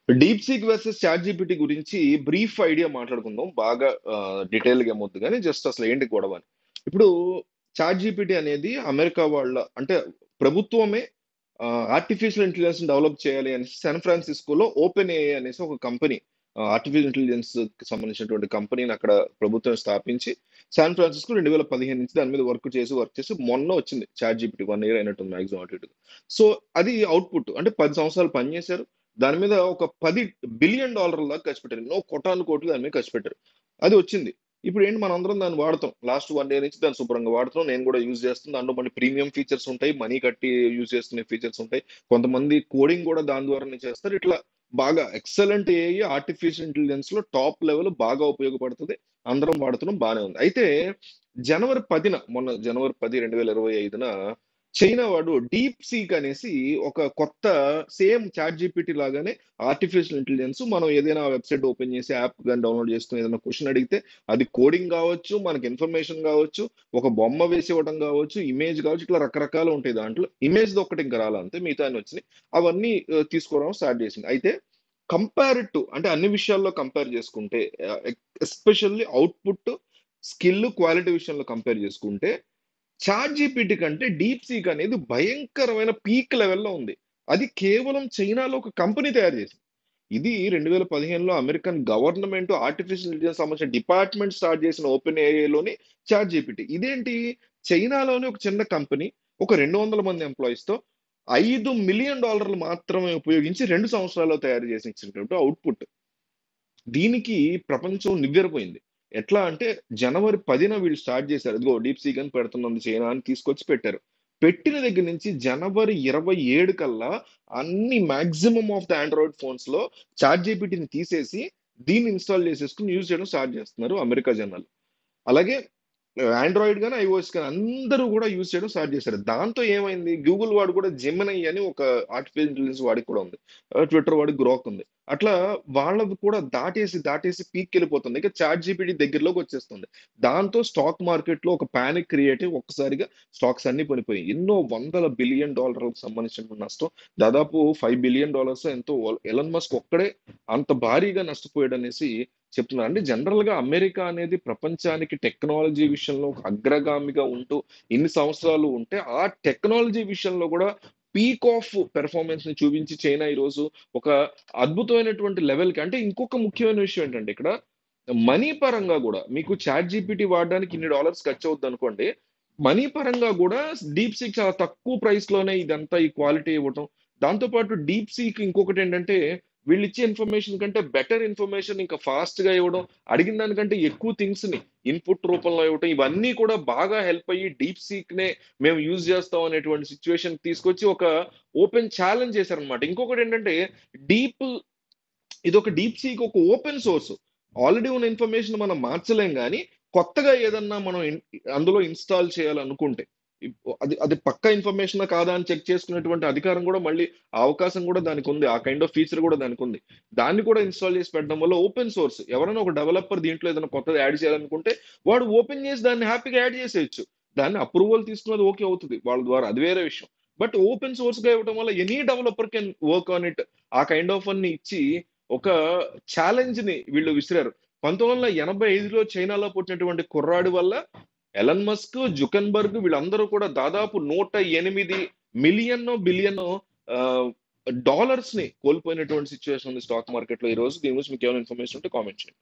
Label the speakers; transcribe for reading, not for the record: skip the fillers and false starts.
Speaker 1: Deep seek versus ChatGPT గురించి brief idea మాట్లాడుకుందాం. బాగా డీటెయిల్‌గా ఏమొద్దు గానీ, జస్ట్ అసలు ఏంటి గొడవ అని. ఇప్పుడు చాట్ జీపీటీ అనేది అమెరికా వాళ్ళ అంటే ప్రభుత్వమే ఆర్టిఫిషియల్ ఇంటెలిజెన్స్‌ని డెవలప్ చేయాలి అనేసి శాన్ ఫ్రాన్సిస్కోలో ఓపెన్ ఏఐ అనేసి ఒక కంపెనీ ఆర్టిఫిషియల్ ఇంటెలిజెన్స్‌కి సంబంధించినటువంటి కంపెనీని అక్కడ ప్రభుత్వం స్థాపించి శాన్ ఫ్రాన్సిస్కో 2015 నుంచి దాని మీద వర్క్ చేసి మొన్న వచ్చింది చాట్ జీపీటీ 1 ఇయర్ అయినట్టుంది మాక్సిమం అటు ఇటుగా. సో, అది అవుట్‌పుట్ అంటే 10 సంవత్సరాలు పనిచేశారు. దాని మీద ఒక $10 బిలియన్ దాకా ఖర్చు పెట్టారు. ఎన్నో కోటాను కోట్లు దాని మీద ఖర్చు పెట్టారు. అది వచ్చింది. ఇప్పుడు ఏంటి మనందరం దాన్ని వాడతాం. లాస్ట్ 1 ఇయర్ నుంచి దాన్ని శుభ్రంగా వాడుతున్నాం. నేను కూడా యూజ్ చేస్తున్నా. దాంట్లో మళ్ళీ ప్రీమియం ఫీచర్స్ ఉంటాయి. మనీ కట్టి యూజ్ చేసుకునే ఫీచర్స్ ఉంటాయి. కొంతమంది కోడింగ్ కూడా దాని ద్వారానే చేస్తారు. ఇట్లా బాగా ఎక్సలెంట్ ఏఐ ఆర్టిఫిషియల్ ఇంటెలిజెన్స్ లో టాప్ లెవెల్ బాగా ఉపయోగపడుతుంది. అందరం వాడుతున్నాం బానే ఉంది. అయితే జనవరి 10న మొన్న జనవరి 10, 2025న చైనా వాడు డీప్ సీక్ అనేసి ఒక కొత్త సేమ్ చాట్ జీపీటీ లాగానే ఆర్టిఫిషియల్ ఇంటెలిజెన్స్ మనం ఏదైనా వెబ్సైట్ ఓపెన్ చేసి యాప్ కానీ డౌన్లోడ్ చేసుకుని ఏదైనా క్వశ్చన్ అడిగితే అది కోడింగ్ కావచ్చు, మనకి ఇన్ఫర్మేషన్ కావచ్చు, ఒక బొమ్మ వేసి ఇవ్వడం కావచ్చు, ఇమేజ్ కావచ్చు, ఇట్లా రకరకాలు ఉంటాయి దాంట్లో. ఇమేజ్ ఒక్కటి ఇంకా రాలంతే మిగతా అన్ని వచ్చినాయి. అవన్నీ తీసుకోవడం స్టార్ట్ చేసింది. అయితే కంపేర్ టు అంటే అన్ని విషయాల్లో కంపేర్ చేసుకుంటే ఎస్పెషల్లీ అవుట్పుట్ స్కిల్ క్వాలిటీ విషయంలో కంపేర్ చేసుకుంటే చాట్ జీపీటీ కంటే డీప్ సీక్ అనేది భయంకరమైన పీక్ లెవెల్‌లో ఉంది. అది కేవలం చైనాలో ఒక కంపెనీ తయారు చేసింది. ఇది 2015లో అమెరికన్ గవర్నమెంట్ ఆర్టిఫిషియల్ ఇంటెలిజెన్స్ సంబంధించిన డిపార్ట్‌మెంట్ స్టార్ట్ చేసిన ఓపెన్ ఏఐలోని చాట్ జీపీటీ. ఇదేంటి చైనాలోని ఒక చిన్న కంపెనీ ఒక 200 మంది ఎంప్లాయీస్‌తో $5,000,000 మాత్రమే ఉపయోగించి 2 సంవత్సరాల్లో తయారు చేసి ఇచ్చినటువంటి అవుట్‌పుట్. దీనికి ప్రపంచం నివ్వెరపోయింది. ఎట్లా అంటే జనవరి 10న వీళ్ళు స్టార్ట్ చేశారు. ఇదిగో డీప్ సీక్ అని పెడుతున్నది చైనా అని తీసుకొచ్చి పెట్టారు. పెట్టిన దగ్గర నుంచి జనవరి 27 కల్లా అన్ని మాక్సిమం ఆఫ్ ద ఆండ్రాయిడ్ ఫోన్స్‌లో చాట్ జీపీటీని తీసేసి దీన్ని ఇన్‌స్టాల్ చేసేసుకొని యూజ్ చేయడం స్టార్ట్ చేస్తున్నారు అమెరికా జనాలు. అలాగే ఆండ్రాయిడ్ గాని, ఐఓఎస్ గాని అందరూ గూడా యూజ్ చేయడం స్టార్ట్ చేశారు. దాంతో ఏమైంది గూగుల్ వాడు కూడా జెమినై అని ఒక ఆర్టిఫిషియల్ ఇంటెలిజెన్స్ వాడికి కూడా ఉంది. ట్విట్టర్ వాడికి గ్రోక్ ఉంది. అట్లా వాళ్ళది కూడా దాటేసి పీక్‌కెళ్ళిపోతుంది. ఇక చాట్ జీపీటీ దగ్గరలోకి వచ్చేస్తుంది. దాంతో స్టాక్ మార్కెట్‌లో ఒక పానిక్ క్రియేట్ అయ్యి ఒక్కసారిగా స్టాక్స్ అన్నీ పడిపోయాయి. ఎన్నో వందల బిలియన్ డాలర్లకు సంబంధించిన నష్టం. దాదాపు $5 బిలియన్ ఎంతో ఎలన్ మస్క్ ఒక్కడే అంత భారీగా నష్టపోయాడనేసి చెప్తున్నారు. అంటే జనరల్‌గా అమెరికా అనేది ప్రపంచానికి టెక్నాలజీ విషయంలో ఒక అగ్రగామిగా ఉంటూ ఇన్ని సంవత్సరాలు ఉంటే, ఆ టెక్నాలజీ విషయంలో కూడా పీక్ ఆఫ్ పెర్ఫార్మన్స్‌ని చూపించి చైనా ఈరోజు ఒక అద్భుతమైనటువంటి లెవెల్‌కి అంటే ఇంకొక ముఖ్యమైన విషయం ఏంటంటే ఇక్కడ మనీ పరంగా గూడా మీకు చాట్ జీపీటీ వాడడానికి ఇన్ని డాలర్స్ ఖర్చవుద్దనుకోండి. మనీ పరంగా గూడా డీప్ సీక్ చాలా తక్కువ ప్రైస్‌లోనే ఇదంతా ఈ క్వాలిటీ ఇవ్వటం. దాంతో పాటు డీప్ సీక్ ఇంకొకటేంటంటే వీళ్ళిచ్చే ఇన్ఫర్మేషన్ కంటే బెటర్ ఇన్ఫర్మేషన్ ఇంకా ఫాస్ట్‌గా ఇవ్వడం, అడిగిన దానికంటే ఎక్కువ థింగ్స్‌ని ఇన్‌పుట్ రూపంలో ఇవ్వటం, ఇవన్నీ కూడా బాగా హెల్ప్ అయ్యి డీప్ సీక్‌నే మేము యూజ్ చేస్తాం అనేటువంటి సిట్యుయేషన్‌కి తీసుకొచ్చి ఒక ఓపెన్ ఛాలెంజ్ చేశారనమాట. ఇంకొకటేంటంటే డీప్ ఇదొక డీప్ సీక్ ఒక ఓపెన్ సోర్స్. ఆల్రెడీ ఉన్న ఇన్ఫర్మేషన్ మనం మార్చలేం గానీ, కొత్తగా ఏదన్నా మనం అందులో ఇన్‌స్టాల్ చేయాలనుకుంటే, అది అది పక్కా ఇన్ఫర్మేషనా కాదా అని చెక్ చేసుకునేటువంటి అధికారం గూడా మళ్ళీ ఆ అవకాశం గూడా దానికుంది. ఆ కైండ్ ఆఫ్ ఫీచర్ గూడా దానికుంది. దాన్ని కూడా ఇన్‌స్టాల్ చేసి పెట్టడం వల్ల ఓపెన్ సోర్స్ ఎవరైనా ఒక డెవలపర్ దీంట్లో ఏదైనా కొత్తది యాడ్ చేయాలనుకుంటే, వాడు ఓపెన్ చేసి దాన్ని హ్యాపీగా యాడ్ చేసేయొచ్చు. దాన్ని అప్రూవల్ తీసుకున్నది ఓకే అవుతది వాళ్ళ ద్వారా. అది వేరే విషయం. బట్ ఓపెన్ సోర్స్‌గా ఇవ్వడం వల్ల any developer can work on it. ఆ కైండ్ ఆఫ్ అన్ని ఇచ్చి ఒక ఛాలెంజ్‌ని వీళ్ళు విసిరారు. 1985లో చైనాలో పుట్టినటువంటి కుర్రాడి వల్ల ఎలన్ మస్క్, జుకర్బర్గ్ వీళ్ళందరూ కూడా దాదాపు 108 మిలియనో, బిలియనో ఆహ్, డాలర్స్‌ని కోల్పోయినటువంటి సిట్యుయేషన్ ఉంది స్టాక్ మార్కెట్‌లో ఈరోజు. దీని గురించి మీకేమైనా ఇన్ఫర్మేషన్ ఉంటే కామెంట్ చేయండి.